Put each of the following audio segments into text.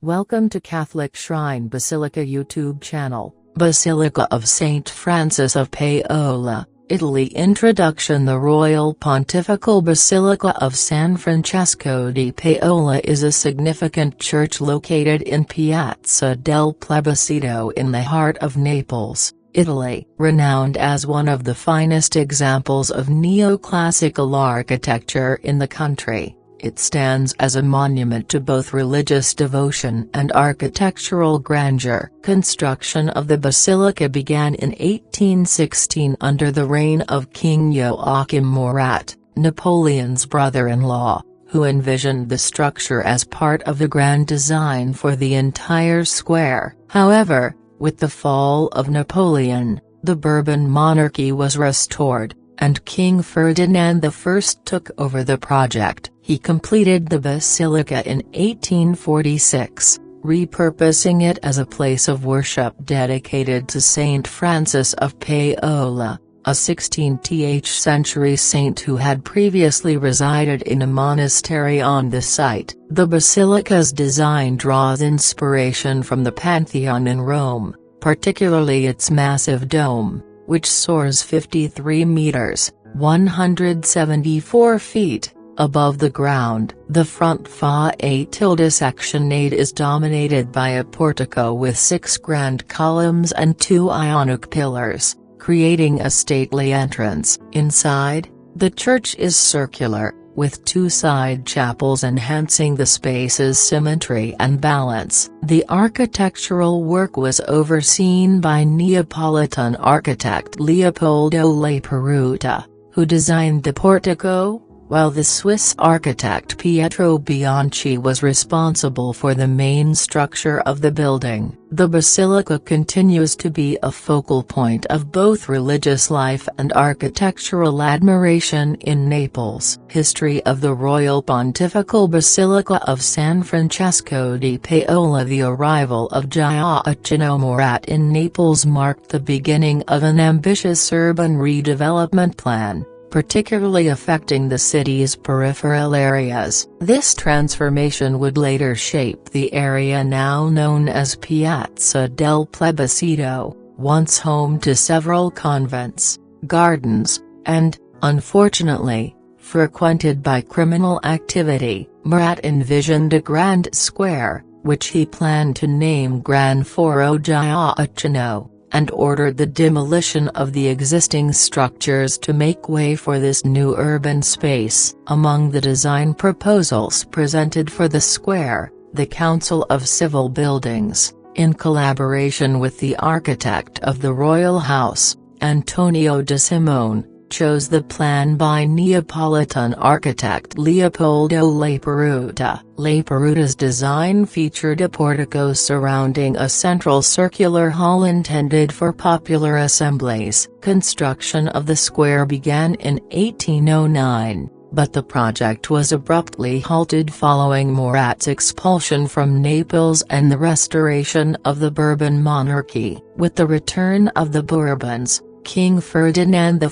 Welcome to Catholic Shrine Basilica YouTube channel. Basilica of Saint Francis of Paola, Italy. Introduction. The Royal Pontifical Basilica of San Francesco di Paola is a significant church located in Piazza del Plebiscito in the heart of Naples, Italy. Renowned as one of the finest examples of neoclassical architecture in the country, it stands as a monument to both religious devotion and architectural grandeur. Construction of the basilica began in 1816 under the reign of King Joachim Murat, Napoleon's brother-in-law, who envisioned the structure as part of the grand design for the entire square. However, with the fall of Napoleon, the Bourbon monarchy was restored, and King Ferdinand I took over the project. He completed the basilica in 1846, repurposing it as a place of worship dedicated to Saint Francis of Paola, a 16th century saint who had previously resided in a monastery on the site. The basilica's design draws inspiration from the Pantheon in Rome, particularly its massive dome, which soars 53 meters, 174 feet, above the ground. The front fa-tilde-sectionade is dominated by a portico with 6 grand columns and 2 Ionic pillars, creating a stately entrance. Inside, the church is circular, with 2 side chapels enhancing the space's symmetry and balance. The architectural work was overseen by Neapolitan architect Leopoldo Laperuta, who designed the portico, while the Swiss architect Pietro Bianchi was responsible for the main structure of the building. The basilica continues to be a focal point of both religious life and architectural admiration in Naples. History of the Royal Pontifical Basilica of San Francesco di Paola. The arrival of Joachim Murat in Naples marked the beginning of an ambitious urban redevelopment plan, particularly affecting the city's peripheral areas. This transformation would later shape the area now known as Piazza del Plebiscito, once home to several convents, gardens, and, unfortunately, frequented by criminal activity. Murat envisioned a grand square, which he planned to name Gran Foro Gioacchino, and ordered the demolition of the existing structures to make way for this new urban space. Among the design proposals presented for the square, the Council of Civil Buildings, in collaboration with the architect of the royal house, Antonio de Simone, chose the plan by Neapolitan architect Leopoldo Laperuta. Laperuta's design featured a portico surrounding a central circular hall intended for popular assemblies. Construction of the square began in 1809, but the project was abruptly halted following Murat's expulsion from Naples and the restoration of the Bourbon monarchy. With the return of the Bourbons, King Ferdinand I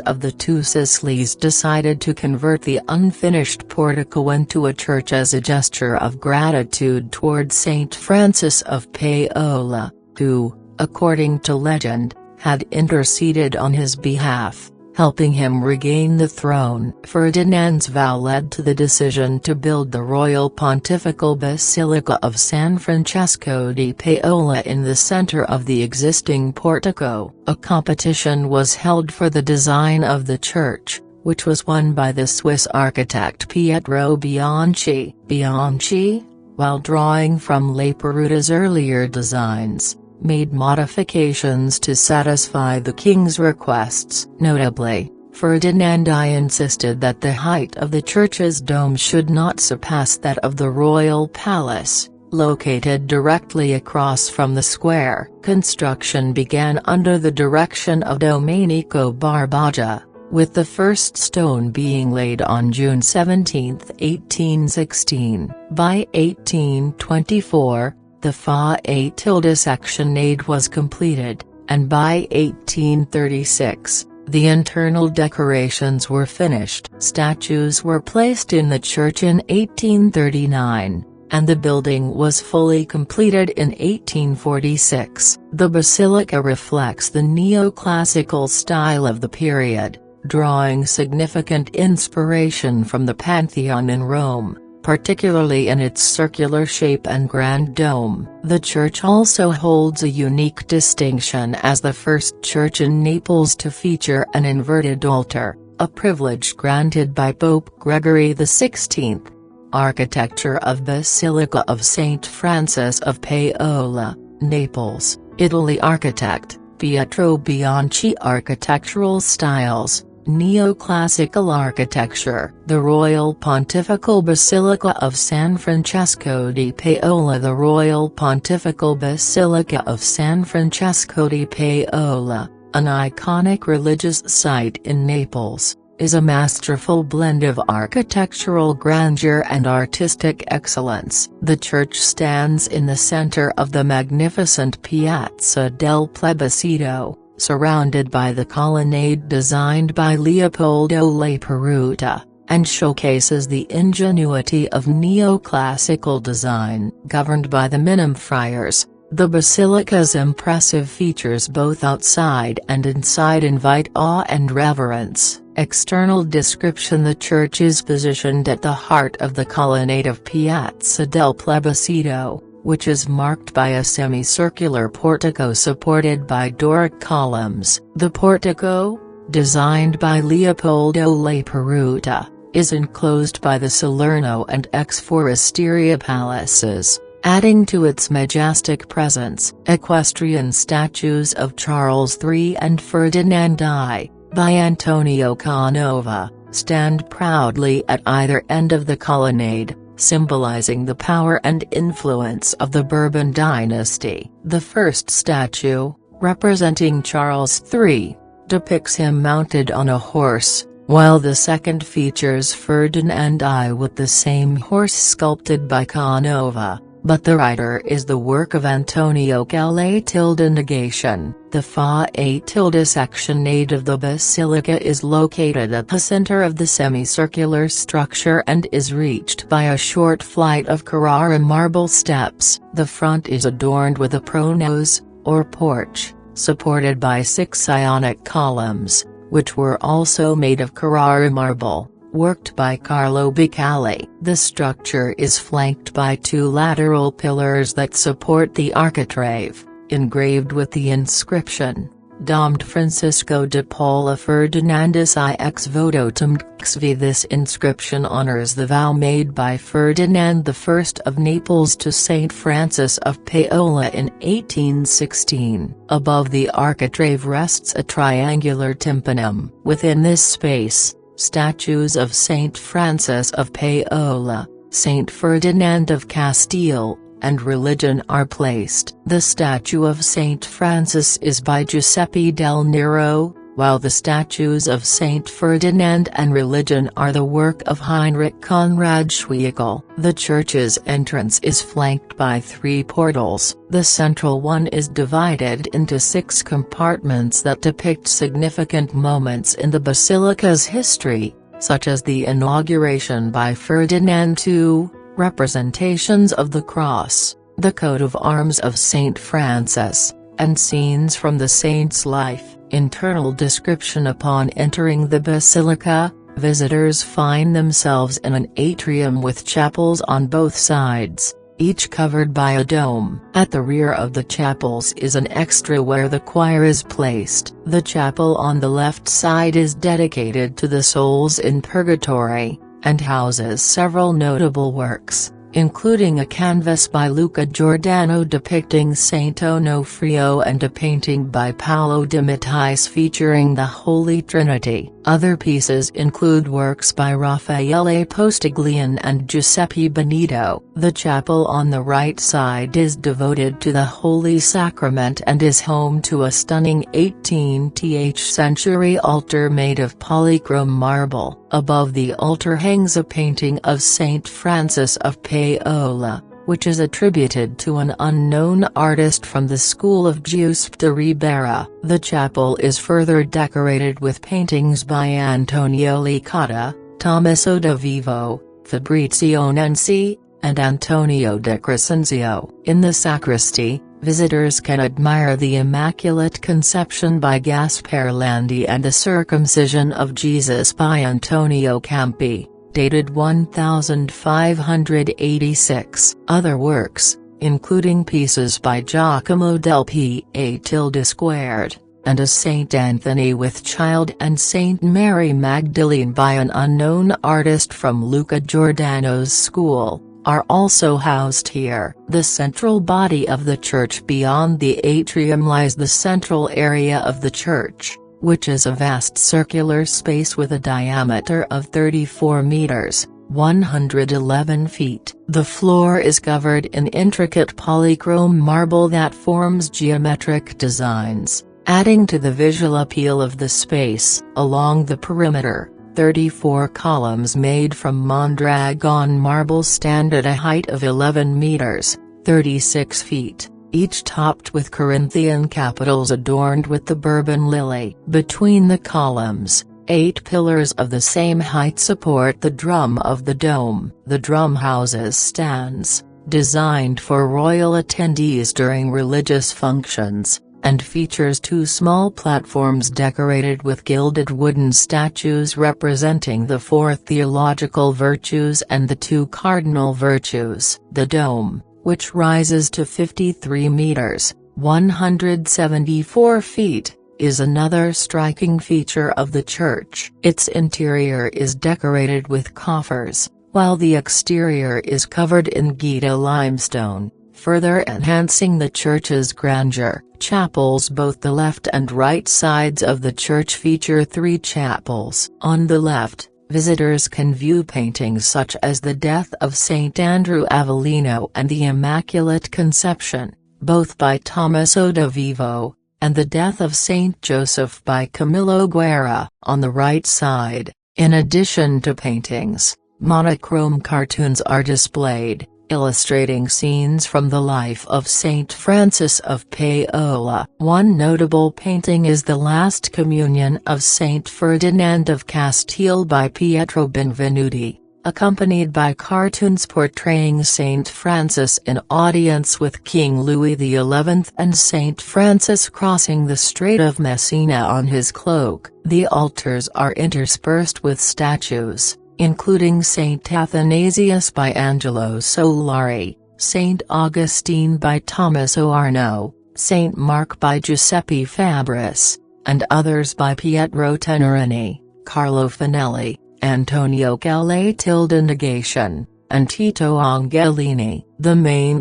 of the Two Sicilies decided to convert the unfinished portico into a church as a gesture of gratitude toward Saint Francis of Paola, who, according to legend, had interceded on his behalf, helping him regain the throne. Ferdinand's vow led to the decision to build the Royal Pontifical Basilica of San Francesco di Paola in the center of the existing portico. A competition was held for the design of the church, which was won by the Swiss architect Pietro Bianchi. Bianchi, while drawing from Laperuta's earlier designs, made modifications to satisfy the king's requests. Notably, Ferdinand I insisted that the height of the church's dome should not surpass that of the royal palace, located directly across from the square. Construction began under the direction of Domenico Barbaggia, with the first stone being laid on June 17, 1816. By 1824, the fa-tilde-sectionade was completed, and by 1836, the internal decorations were finished. Statues were placed in the church in 1839, and the building was fully completed in 1846. The basilica reflects the neoclassical style of the period, drawing significant inspiration from the Pantheon in Rome, particularly in its circular shape and grand dome. The church also holds a unique distinction as the first church in Naples to feature an inverted altar, a privilege granted by Pope Gregory XVI. Architecture of Basilica of Saint Francis of Paola, Naples, Italy. Architect, Pietro Bianchi. Architectural styles, Neoclassical architecture. The Royal Pontifical Basilica of San Francesco di Paola. The Royal Pontifical Basilica of San Francesco di Paola, an iconic religious site in Naples, is a masterful blend of architectural grandeur and artistic excellence. The church stands in the center of the magnificent Piazza del Plebiscito, surrounded by the colonnade designed by Leopoldo Laperuta, and showcases the ingenuity of neoclassical design. Governed by the Minim Friars, the basilica's impressive features both outside and inside invite awe and reverence. External description: the church is positioned at the heart of the colonnade of Piazza del Plebiscito, which is marked by a semicircular portico supported by Doric columns. The portico, designed by Leopoldo Laperuta, is enclosed by the Salerno and ex Forestieri palaces, adding to its majestic presence. Equestrian statues of Charles III and Ferdinand I, by Antonio Canova, stand proudly at either end of the colonnade, symbolizing the power and influence of the Bourbon dynasty. The first statue, representing Charles III, depicts him mounted on a horse, while the second features Ferdinand I with the same horse sculpted by Canova, but the rider is the work of Antonio Calais. Negation: the Fa A section of the basilica is located at the center of the semicircular structure and is reached by a short flight of Carrara marble steps. The front is adorned with a pronaos, or porch, supported by 6 Ionic columns, which were also made of Carrara marble, worked by Carlo Bicali. The structure is flanked by 2 lateral pillars that support the architrave, engraved with the inscription, Domed Francesco de Paula Ferdinandis I ex voto tum xv. This inscription honors the vow made by Ferdinand I of Naples to Saint Francis of Paola in 1816. Above the architrave rests a triangular tympanum. Within this space, statues of Saint Francis of Paola, Saint Ferdinand of Castile, and religion are placed. The statue of Saint Francis is by Giuseppe del Nero, while the statues of Saint Ferdinand and religion are the work of Heinrich Conrad Schweigel. The church's entrance is flanked by 3 portals. The central one is divided into 6 compartments that depict significant moments in the basilica's history, such as the inauguration by Ferdinand II, representations of the cross, the coat of arms of Saint Francis, and scenes from the saint's life. Internal description: upon entering the basilica, visitors find themselves in an atrium with chapels on both sides, each covered by a dome. At the rear of the chapels is an extra where the choir is placed. The chapel on the left side is dedicated to the souls in purgatory, and houses several notable works, including a canvas by Luca Giordano depicting Saint Onofrio and a painting by Paolo de Mattice featuring the Holy Trinity. Other pieces include works by Raffaele Postiglione and Giuseppe Benito. The chapel on the right side is devoted to the Holy Sacrament and is home to a stunning 18th century altar made of polychrome marble. Above the altar hangs a painting of Saint Francis of Paola, which is attributed to an unknown artist from the school of Giuseppe Ribera. The chapel is further decorated with paintings by Antonio Licata, Tommaso da Vivo, Fabrizio Nenzi, and Antonio de Crescenzio. In the sacristy, visitors can admire the Immaculate Conception by Gaspar Landi and the Circumcision of Jesus by Antonio Campi, dated 1586. Other works, including pieces by Giacomo del Pa and a Saint Anthony with Child and Saint Mary Magdalene by an unknown artist from Luca Giordano's school, are also housed here. The central body of the church beyond the atrium lies the central area of the church, which is a vast circular space with a diameter of 34 meters, 111 feet. The floor is covered in intricate polychrome marble that forms geometric designs, adding to the visual appeal of the space. Along the perimeter, 34 columns made from Mondragon marble stand at a height of 11 meters, 36 feet, each topped with Corinthian capitals adorned with the Bourbon lily. Between the columns, 8 pillars of the same height support the drum of the dome. The drum houses stands, designed for royal attendees during religious functions, and features 2 small platforms decorated with gilded wooden statues representing the 4 theological virtues and the 2 cardinal virtues. The dome, which rises to 53 meters, 174 feet, is another striking feature of the church. Its interior is decorated with coffers, while the exterior is covered in Geta limestone, further enhancing the church's grandeur. Chapels. Both the left and right sides of the church feature 3 chapels. On the left, visitors can view paintings such as the Death of Saint Andrew Avellino and the Immaculate Conception, both by Tommaso da Vivo, and the Death of Saint Joseph by Camillo Guerra. On the right side, in addition to paintings, monochrome cartoons are displayed, illustrating scenes from the life of Saint Francis of Paola. One notable painting is the Last Communion of Saint Ferdinand of Castile by Pietro Benvenuti, accompanied by cartoons portraying Saint Francis in audience with King Louis XI and Saint Francis crossing the Strait of Messina on his cloak. The altars are interspersed with statues, including Saint Athanasius by Angelo Solari, Saint Augustine by Tommaso Arno, Saint Mark by Giuseppe Fabris, and others by Pietro Tenerini, Carlo Fanelli, Antonio Negation, and Tito Angelini. The main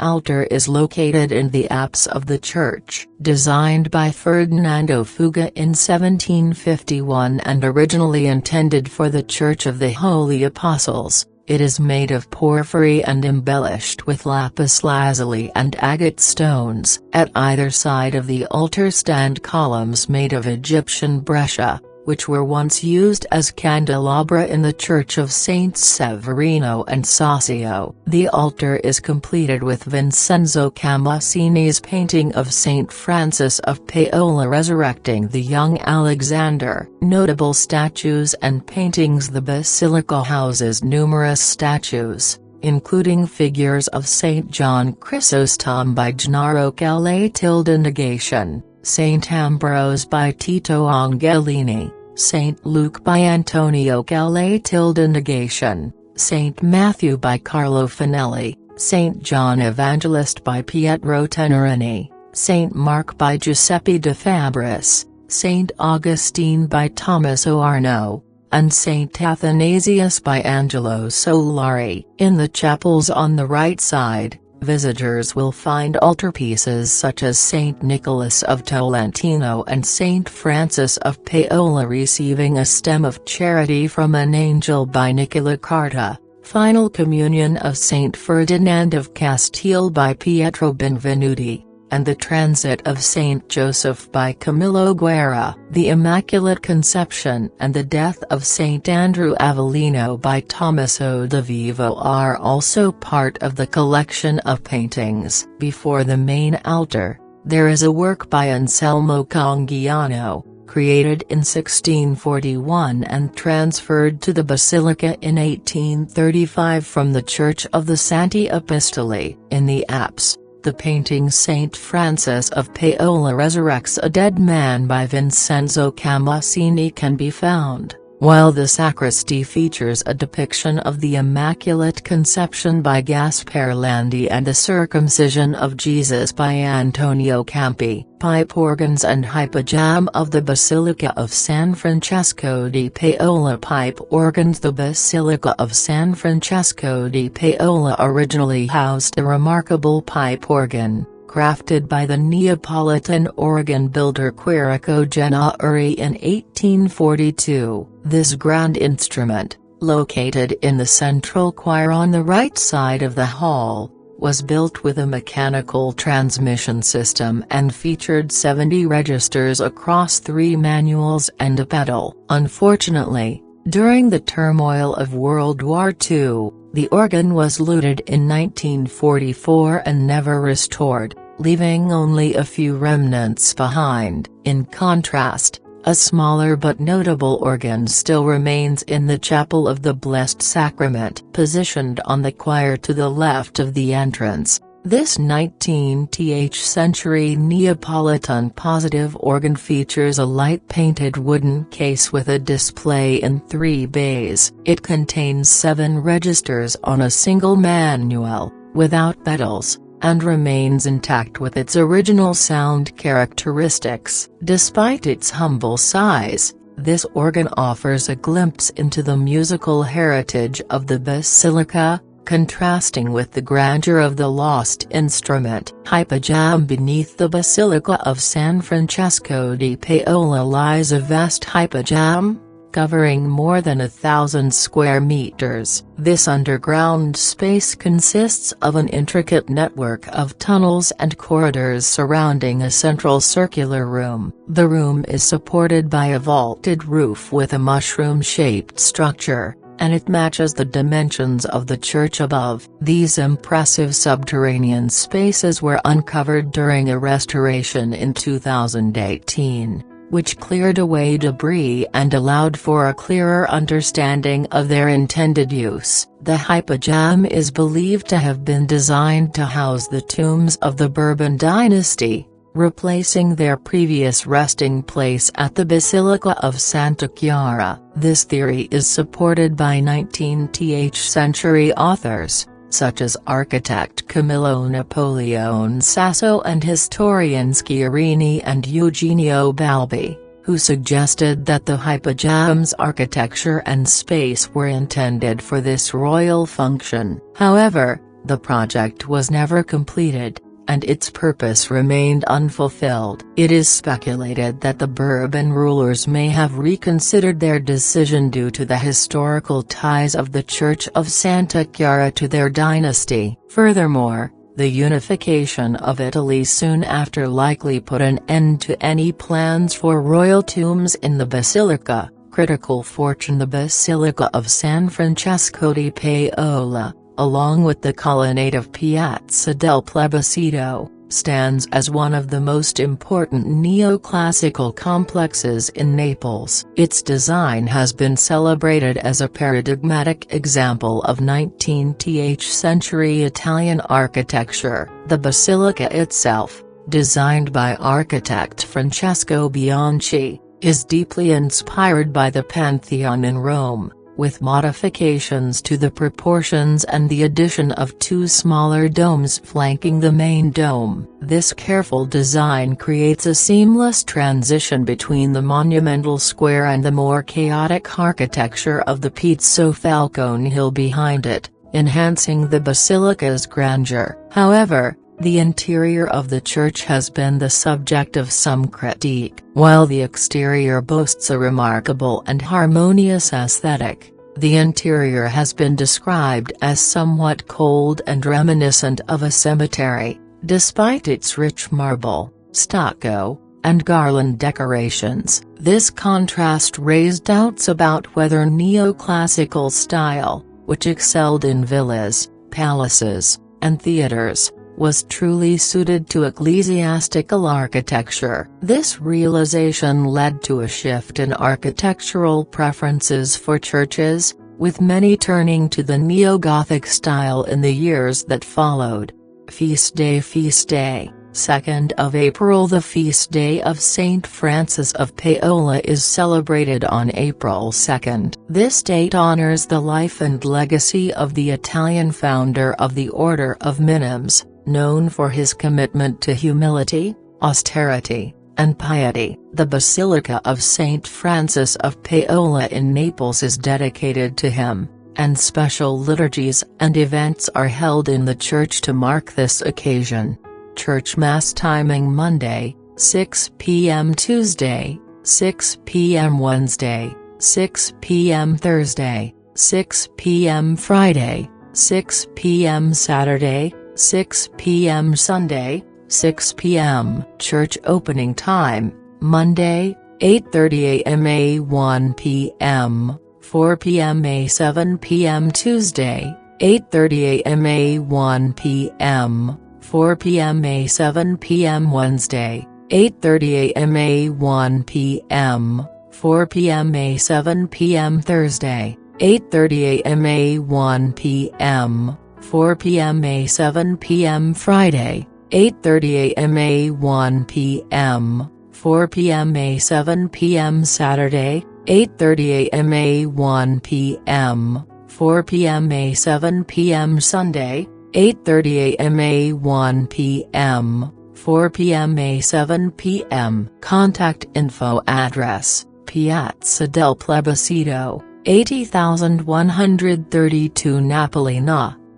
altar is located in the apse of the church. Designed by Ferdinando Fuga in 1751 and originally intended for the Church of the Holy Apostles, it is made of porphyry and embellished with lapis lazuli and agate stones. At either side of the altar stand columns made of Egyptian breccia, which were once used as candelabra in the Church of Saints Severino and Sasio. The altar is completed with Vincenzo Camuccini's painting of Saint Francis of Paola resurrecting the young Alexander. Notable statues and paintings. The Basilica houses numerous statues, including figures of Saint John Chrysostom by Gennaro Negation, Saint Ambrose by Tito Angelini, Saint Luke by Antonio Negation, Saint Matthew by Carlo Fanelli, Saint John Evangelist by Pietro Tenerini, Saint Mark by Giuseppe de Fabris, Saint Augustine by Tommaso Arno, and Saint Athanasius by Angelo Solari. In the chapels on the right side, visitors will find altarpieces such as Saint Nicholas of Tolentino and Saint Francis of Paola receiving a stem of charity from an angel by Nicola Carta, Final Communion of Saint Ferdinand of Castile by Pietro Benvenuti, and the Transit of Saint Joseph by Camillo Guerra. The Immaculate Conception and the Death of Saint Andrew Avellino by Tommaso da Vivo are also part of the collection of paintings. Before the main altar, there is a work by Anselmo Congiano, created in 1641 and transferred to the Basilica in 1835 from the Church of the Santi Apostoli. In the apse, the painting Saint Francis of Paola resurrects a dead man by Vincenzo Camuccini can be found, while the sacristy features a depiction of the Immaculate Conception by Gaspar Landi and the Circumcision of Jesus by Antonio Campi. Pipe organs and hypogam of the Basilica of San Francesco di Paola. Pipe organs. The Basilica of San Francesco di Paola originally housed a remarkable pipe organ, crafted by the Neapolitan organ builder Quirico Gennari in 1842. This grand instrument, located in the central choir on the right side of the hall, was built with a mechanical transmission system and featured 70 registers across 3 manuals and a pedal. Unfortunately, during the turmoil of World War II, the organ was looted in 1944 and never restored, leaving only a few remnants behind. In contrast, a smaller but notable organ still remains in the Chapel of the Blessed Sacrament, positioned on the choir to the left of the entrance. This 19th century Neapolitan positive organ features a light-painted wooden case with a display in 3 bays. It contains 7 registers on a single manual, without pedals, and remains intact with its original sound characteristics. Despite its humble size, this organ offers a glimpse into the musical heritage of the Basilica, contrasting with the grandeur of the lost instrument. Hypogam. Beneath the Basilica of San Francesco di Paola lies a vast hypogam, covering more than 1,000 square meters. This underground space consists of an intricate network of tunnels and corridors surrounding a central circular room. The room is supported by a vaulted roof with a mushroom-shaped structure, and it matches the dimensions of the church above. These impressive subterranean spaces were uncovered during a restoration in 2018. Which cleared away debris and allowed for a clearer understanding of their intended use. The hypogam is believed to have been designed to house the tombs of the Bourbon dynasty, replacing their previous resting place at the Basilica of Santa Chiara. This theory is supported by 19th century authors, such as architect Camillo Napoleone Sasso and historians Chiarini and Eugenio Balbi, who suggested that the hypogam's architecture and space were intended for this royal function. However, the project was never completed, and its purpose remained unfulfilled. It is speculated that the Bourbon rulers may have reconsidered their decision due to the historical ties of the Church of Santa Chiara to their dynasty. Furthermore, the unification of Italy soon after likely put an end to any plans for royal tombs in the Basilica. Critical fortune. The Basilica of San Francesco di Paola, along with the colonnade of Piazza del Plebiscito, stands as one of the most important neoclassical complexes in Naples. Its design has been celebrated as a paradigmatic example of 19th century Italian architecture. The basilica itself, designed by architect Francesco Bianchi, is deeply inspired by the Pantheon in Rome, with modifications to the proportions and the addition of 2 smaller domes flanking the main dome. This careful design creates a seamless transition between the monumental square and the more chaotic architecture of the Piazza Falcone Hill behind it, enhancing the basilica's grandeur. However, the interior of the church has been the subject of some critique. While the exterior boasts a remarkable and harmonious aesthetic, the interior has been described as somewhat cold and reminiscent of a cemetery, despite its rich marble, stucco, and garland decorations. This contrast raised doubts about whether neoclassical style, which excelled in villas, palaces, and theaters, was truly suited to ecclesiastical architecture. This realization led to a shift in architectural preferences for churches, with many turning to the neo-Gothic style in the years that followed. Feast Day 2nd of April. The feast day of Saint Francis of Paola is celebrated on April 2nd. This date honors the life and legacy of the Italian founder of the Order of Minims, known for his commitment to humility, austerity, and piety. The Basilica of Saint Francis of Paola in Naples is dedicated to him, and special liturgies and events are held in the church to mark this occasion. Church Mass timing: Monday, 6 p.m. Tuesday, 6 p.m. Wednesday, 6 p.m. Thursday, 6 p.m. Friday, 6 p.m. Saturday, 6 p.m. Sunday, 6 p.m. Church opening time: Monday, 8:30 a.m. a 1 p.m., 4 p.m. a 7 p.m. Tuesday, 8:30 a.m. a 1 p.m., 4 p.m. a 7 p.m. Wednesday, 8:30 a.m. a 1 p.m., 4 p.m. a 7 p.m. Thursday, 8:30 a.m. a 1 p.m., 4 p.m. a 7 p.m. Friday, 8:30 a.m. a 1 p.m., 4 p.m. a 7 p.m. Saturday, 8:30 a.m. a 1 p.m., 4 p.m. a 7 p.m. Sunday, 8:30 a.m. a 1 p.m., 4 p.m. a 7 p.m. Contact info address: Piazza del Plebiscito, 80132 Napoli,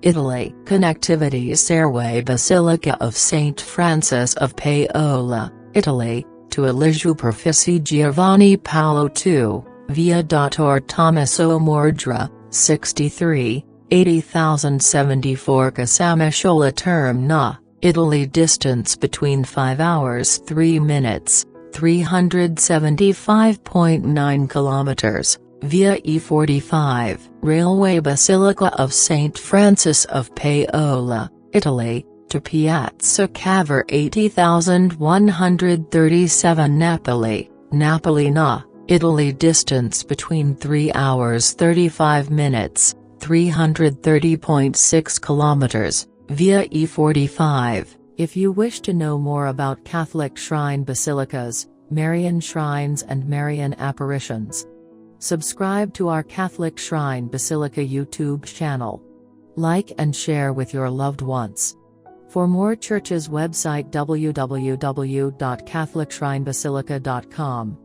Italy. Connectivity: Stairway Basilica of Saint Francis of Paola, Italy, to Eligio Professi Giovanni Paolo II, Via Dottor Tommaso Mordra, 63, 80074 Casamisciola Term, Italy. Distance between 5 hours 3 minutes, 375.9 kilometers, via E45. Railway: Basilica of Saint Francis of Paola, Italy, to Piazza Cavour, 80137 Napoli, Italy. Distance between 3 hours 35 minutes, 330.6 kilometers, via E45. If you wish to know more about Catholic shrine basilicas, Marian shrines and Marian apparitions, subscribe to our Catholic Shrine Basilica YouTube channel. Like and share with your loved ones. For more churches, website www.catholicshrinebasilica.com.